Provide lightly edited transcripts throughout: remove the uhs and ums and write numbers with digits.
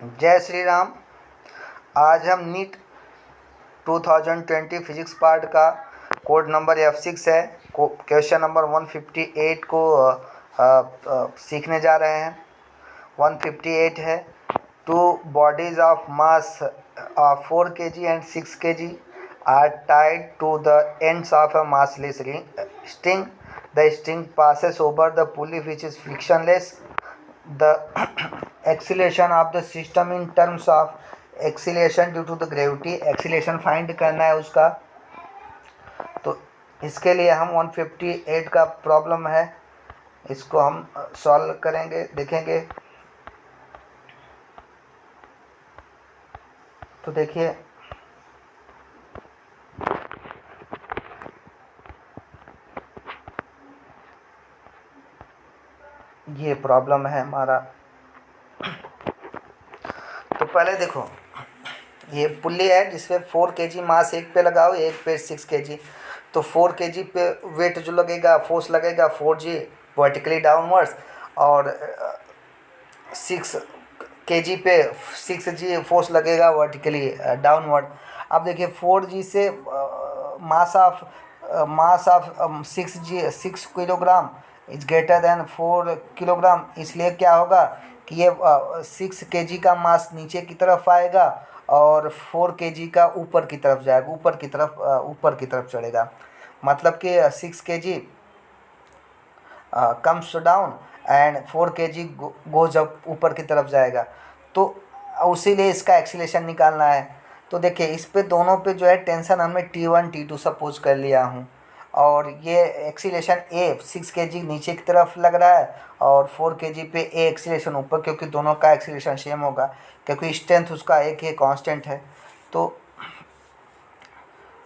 जय श्री राम। आज हम नीट 2020 फिजिक्स पार्ट का कोड नंबर F6 है, क्वेश्चन नंबर 158 को सीखने जा रहे हैं। 158 है, two bodies of mass 4 kg and 6 kg are tied to the ends of a massless string. The string passes over the pulley which is frictionless. The acceleration of the system in terms of acceleration due to the gravity, acceleration find करना है उसका। तो इसके लिए हम 158 का problem है, इसको हम सॉल्व करेंगे, देखेंगे। तो देखिए, ये प्रॉब्लम है हमारा। तो पहले देखो, ये पुल्ली है जिसपे 4 kg मास एक पे लगाओ, एक पे 6 kg। तो 4 kg पे वेट जो लगेगा, फोर्स लगेगा 4g वर्टिकली डाउनवर्ड्स, और 6 kg पे 6g फोर्स लगेगा वर्टिकली डाउनवर्ड। अब देखिए 4g से mass of 6 kilogram is greater than 4 kilogram. इसलिए क्या होगा कि ये 6 kg का मास नीचे की तरफ आएगा और 4 kg का ऊपर की तरफ जाएगा, ऊपर की तरफ चढ़ेगा। मतलब कि 6 kg comes down and 4 kg goes up, ऊपर की तरफ जाएगा। तो उसी लिए इसका एक्सीलेशन निकालना है। तो देखिए, इस पे दोनों पे जो है टेंशन हमने T1 T2 सपोज कर लिया हूँ, और ये एक्सीलेशन A 6 kg नीचे की तरफ लग रहा है और 4 kg पे A एक्सीलेशन ऊपर, क्योंकि दोनों का एक्सीलेशन सेम होगा, क्योंकि स्ट्रेंथ उसका एक ही कांस्टेंट है। तो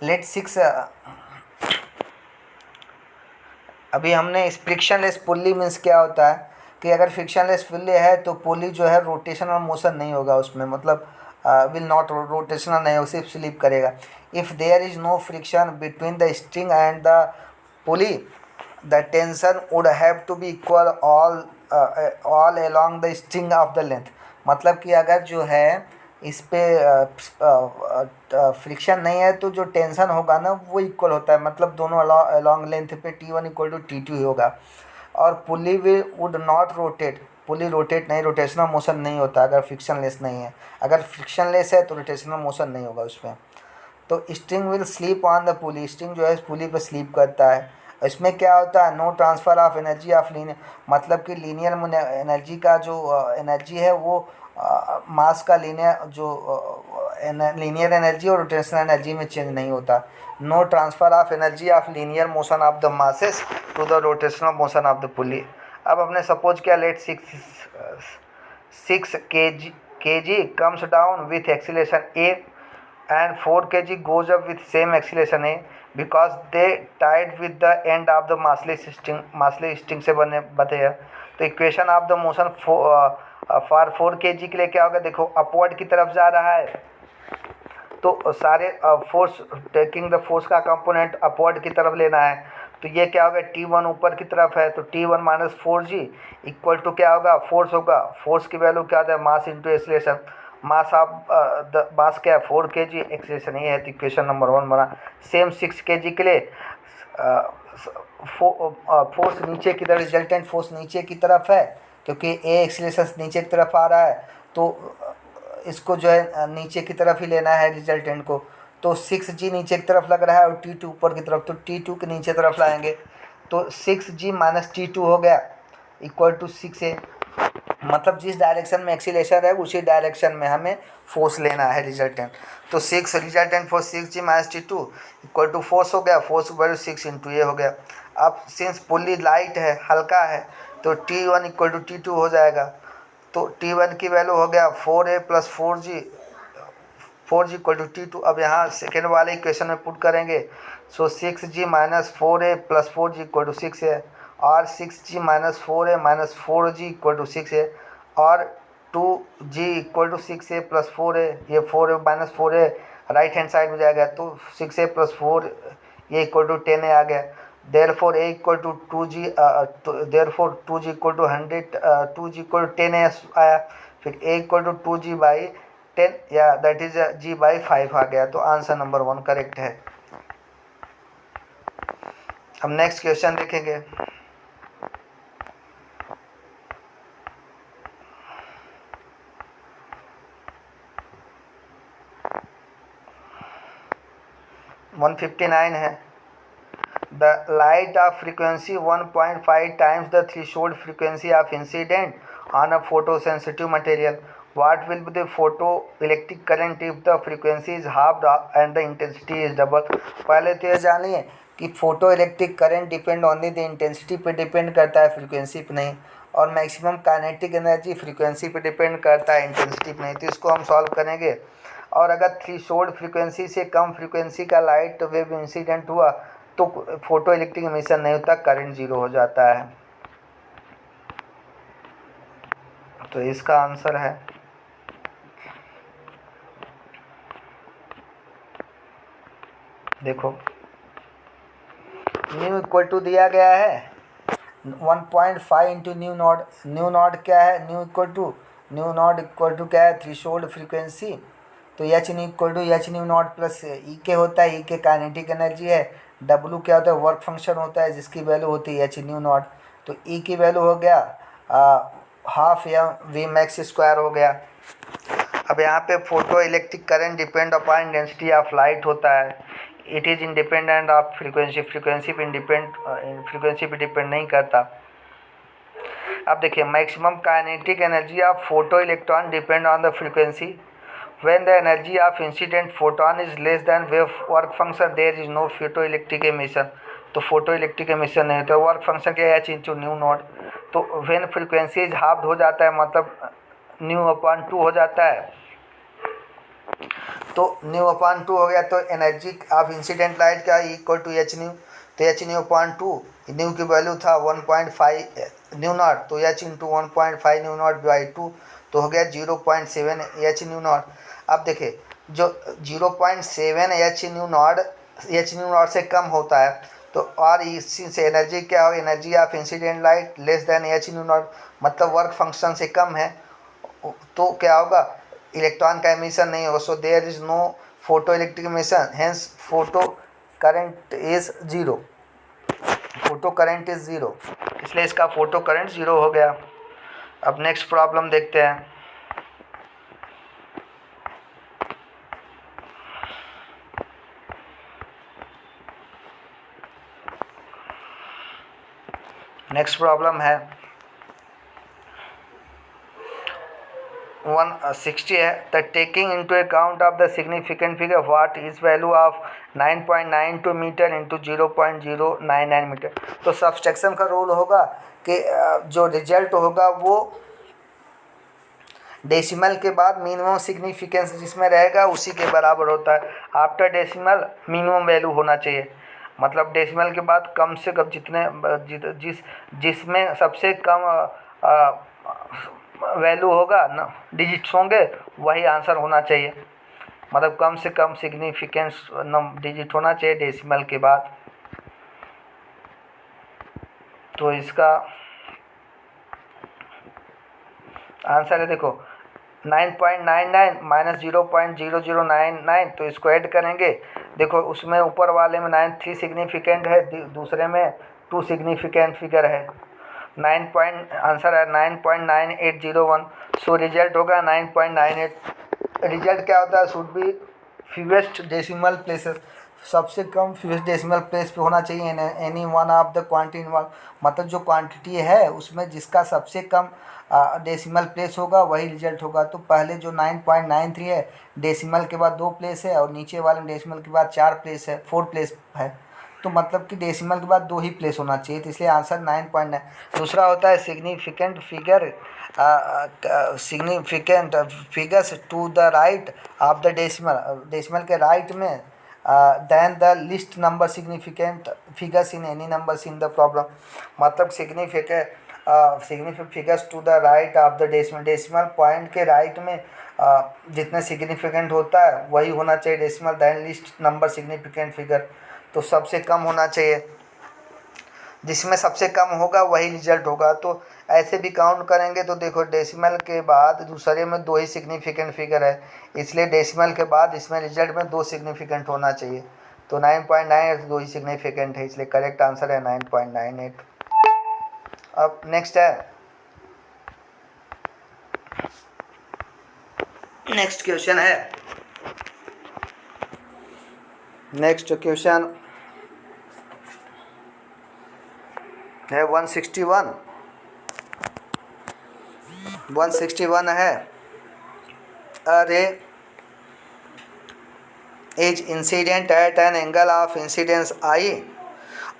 लेट 6 अभी हमने इस फ्रिक्शनलेस पुल्ली मीन्स क्या होता है कि अगर फ्रिक्शनलेस पुल्ली है तो पुल्ली जो है रोटेशनल मोशन नहीं होगा उसमें, मतलब विल नॉट रोटेशनल नहीं हो, सिर्फ स्लिप करेगा। If there is no friction between the string and the pulley, the tension would have to be equal all along the string of the length. मतलब कि अगर जो है इस पे फ्रिक्शन नहीं है तो जो टेंशन होगा ना वो इक्वल होता है, मतलब दोनों अलॉन्ग लेंथ पे T1 इक्वल टू T2 होगा। और pulley would not rotate, pulley rotate नहीं, रोटेशनल मोशन नहीं होता अगर फ्रिक्शनलेस नहीं है। अगर फ्रिक्शनलेस है तो रोटेशनल मोशन नहीं होगा उसमें। तो string will sleep on the pulley, string जो है इस पुली पर स्लीप करता है। इसमें क्या होता है, no transfer of energy of linear, मतलब कि लीनियर एनर्जी का जो एनर्जी है वो मास का लीनियर एनर्जी और रोटेशनल एनर्जी में चेंज नहीं होता। No transfer of energy of linear motion of the masses to the rotational motion of the pulley. अब हमने सपोज किया, let 6 kg comes down with acceleration A and 4 kg goes up with same acceleration A because they tied with the end of the massless string से बने हैं। तो equation of the motion for 4 kg के लिए क्या होगा, देखो upward की तरफ जा रहा है तो सारे फोर्स, टेकिंग द फोर्स का कंपोनेंट अपवर्ड की तरफ लेना है। तो ये क्या होगा, T1 ऊपर की तरफ है तो T1 minus 4g equal to क्या होगा, फोर्स होगा। फोर्स की वैल्यू क्या होता है, mass into acceleration. Mass of the mass क्या है 4 kg, एक्सीलरेशन ये है। तो इक्वेशन नंबर 1 बना। सेम 6 kg के लिए फोर्स नीचे की तरफ, रिजल्टेंट फोर्स नीचे की तरफ है क्योंकि A एक्सीलरेशन नीचे की तरफ आ रहा है, तो इसको जो है नीचे की तरफ ही लेना है रिजल्टेंट को। तो 6g नीचे की तरफ लग रहा है और T2 ऊपर की तरफ, तो T2 के नीचे तरफ लाएंगे तो 6g माइनस T2 हो गया इक्वल टू 6a। मतलब जिस डायरेक्शन में एक्सीलेशन है उसी डायरेक्शन में हमें फोर्स लेना है रिजल्टेंट। तो 6 resultant force 6g minus T2 equal to force हो गया, फोर्स वैल्यू 6 इंटू ए हो गया। अब सिंस पुल्ली लाइट है, हल्का है, तो T1 इक्वल टू T2 हो जाएगा। तो T1 की वैल्यू हो गया 4a plus 4g equal to T2। अब यहाँ सेकेंड वाले इक्वेशन में पुट करेंगे, so 6g minus 4a plus 4g equal to 6a, और 6g minus 4a minus 4g equal to 6a, और 2g equal to 6a plus 4a, ये 4a minus 4a right hand side में जाएगा तो 6a plus 4 ये equal to 10a आ गया। therefore a equal to 2g, therefore 2g equal to 100, 2g equal to 10a आया। फिर a equal to 2g/10 या that is g/5 आ गया। तो आंसर नंबर 1 करेक्ट है। हम नेक्स्ट क्वेश्चन देखेंगे। वन 59 है। The light of frequency 1.5 times the threshold frequency of incident on a photo sensitive material, what will be the photoelectric current if the frequency is halved and the intensity is double। पहले तो ये जानिए कि photo electric current depend only the intensity पे depend करता है, frequency पे नहीं। और मैक्सिमम काइनेटिक एनर्जी फ्रीक्वेंसी पे डिपेंड करता है, इंटेंसिटी पे नहीं। तो इसको हम सॉल्व करेंगे। और अगर थ्रेशोल्ड फ्रीक्वेंसी से कम फ्रीक्वेंसी का लाइट वेव इंसिडेंट हुआ तो फोटो इलेक्ट्रिक एमिशन नहीं होता, करंट जीरो हो जाता है। तो इसका आंसर है देखो न्यू इक्वल टू दिया गया है 1.5 into nu naught. Nu naught क्या है? न्यू इक्वल टू क्या है? Threshold frequency. तो h nu equal to h nu naught plus E K होता है। ई के काइनेटिक एनर्जी है। डब्लू क्या होता है? वर्क फंक्शन होता है जिसकी वैल्यू होती है एच न्यू नॉट। तो ई की वैल्यू हो गया हाफ या वी मैक्स स्क्वायर हो गया। अब यहाँ पे photo electric current depend upon density of light होता है। It is independent of frequency. Frequency पे डिपेंड नहीं करता। अब देखिए maximum kinetic energy of photo electron depend on the frequency. When the energy of incident photon is less than wave work function there is no photo electric emission. तो photo electric emission नहीं होता। Work function क्या है? H into nu naught. तो when frequency is halved हो जाता है, मतलब न्यू अपॉन 2 हो जाता है। तो न्यू अपॉन 2 हो गया तो एनर्जी ऑफ इंसिडेंट लाइट का इक्वल टू एच न्यू। तो एच न्यू अपॉन 2, न्यू की वैल्यू था 1.5 न्यू नॉट, तो H into 1.5 new not by 2 तो हो गया 0.7 एच न्यू नॉट। अब देखिए जो 0.7 एच न्यू नॉट से कम होता है तो और इसी से एनर्जी क्या हो? Energy of incident light less than H nu not, मतलब वर्क फंक्शन से कम है। तो क्या होगा? इलेक्ट्रॉन का एमिशन नहीं होगा। So there is no photo electric emission, hence photo current is zero. Photo current is zero, इसलिए इसका फोटो करंट जीरो हो गया। अब नेक्स्ट प्रॉब्लम देखते हैं। नेक्स्ट प्रॉब्लम है 160 है। The taking into account of the significant figure what is value of 9.92 metre into 0.099 metre. तो सब्सट्रैक्शन का रूल होगा कि जो रिजल्ट होगा वो डेसिमल के बाद मिनिमम सिग्निफिकेंस जिसमें रहेगा उसी के बराबर होता है। आफ्टर डेसिमल मिनिमम वैल्यू होना चाहिए, मतलब डेसिमल के बाद कम से कम जिसमें सबसे कम वैल्यू होगा ना, डिजिट्स होंगे, वही आंसर होना चाहिए। मतलब कम से कम सिग्निफिकेंस डिजिट होना चाहिए डेसिमल के बाद। तो इसका आंसर है देखो 9.99 माइनस 0.0099, तो इसको ऐड करेंगे। देखो उसमें ऊपर वाले में 3 सिग्निफिकेंट है, दूसरे में 2 सिग्निफिकेंट फिगर है। आंसर है 9.9801। सो रिजल्ट होगा 9.98। रिजल्ट क्या होता है? Should be fewest decimal places, सबसे कम फ्यूएस्ट डेसिमल प्लेस पे होना चाहिए any one of the quantity involve. मतलब जो क्वांटिटी है उसमें जिसका सबसे कम डेसिमल प्लेस होगा वही रिजल्ट होगा। तो पहले जो 9.93 है डेसिमल के बाद 2 प्लेस है और नीचे वाले डेसिमल के बाद 4 प्लेस है। तो मतलब कि डेसिमल के बाद 2 ही प्लेस होना चाहिए, तो इसलिए आंसर 9.9। दूसरा होता है significant figures to the right of the decimal के राइट में then the least number significant figures in any numbers in the problem. मतलब significant figures to the right of the decimal point के right में जितने significant होता है वही होना चाहिए decimal, then least number significant figure, तो सबसे कम होना चाहिए। जिसमें सबसे कम होगा वही रिजल्ट होगा। तो ऐसे भी काउंट करेंगे तो देखो डेसिमल के बाद दूसरे में 2 ही सिग्निफिकेंट फिगर है, इसलिए डेसिमल के बाद इसमें रिजल्ट में 2 सिग्निफिकेंट होना चाहिए। तो 9.9 2 ही सिग्निफिकेंट है, इसलिए करेक्ट आंसर है 9.98। अब नेक्स्ट क्वेश्चन है, नेक्स्ट क्वेश्चन है 161 है। A ray is incident at an angle of incidence I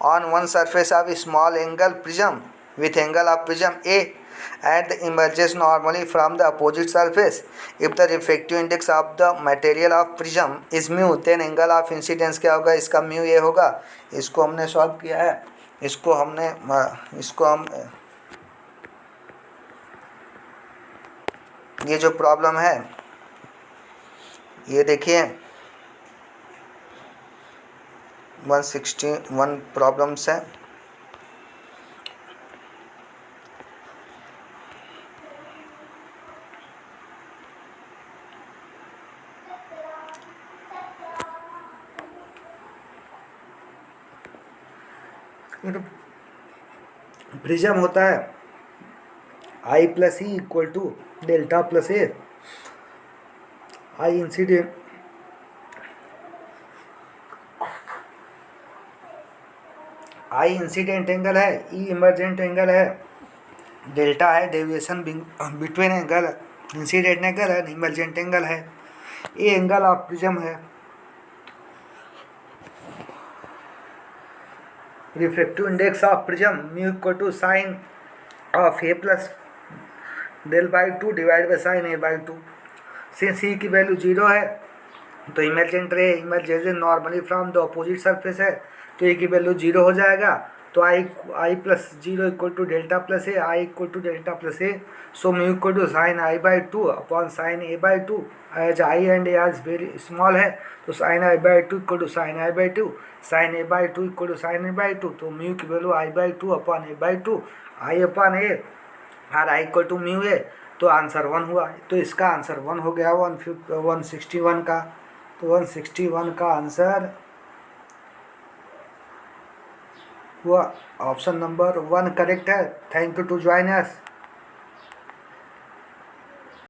on one surface of a small angle prism with angle of prism A and emerges normally from the opposite surface. If the refractive index of the material of prism is mu, then angle of incidence क्या होगा? इसका mu ये होगा। इसको हमने solve किया है, इसको हम ये जो प्रॉब्लम है ये देखिए 161 प्रॉब्लम्स है। प्रिज्म होता है I plus E equal to delta plus A. I incident angle है, ई इमर्जेंट एंगल है, डेल्टा है deviation between angle, incident angle है, इमर्जेंट एंगल है, ए एंगल ऑफ प्रिज्म है। Refractive index of prism mu equal to sine of A plus del by 2 divide by sine A by 2। Since E की value 0 है तो emergent ray emerges normally from the opposite surface है, तो A की value 0 हो जाएगा। तो i plus 0 equal to delta plus A, i equal to delta plus A. So mu equal to sine i by 2 upon sine A by 2। As i and A as very small है तो sine i by 2 equal to sine i by 2, sine A by 2 equal to sine A by 2। तो mu की value I by 2 upon A by 2, i upon A और i equal to mu है, तो answer 1 हुआ। तो इसका answer 1 हो गया 161 का। तो 161 का आंसर हुआ ऑप्शन नंबर 1 करेक्ट है। Thank you to join us.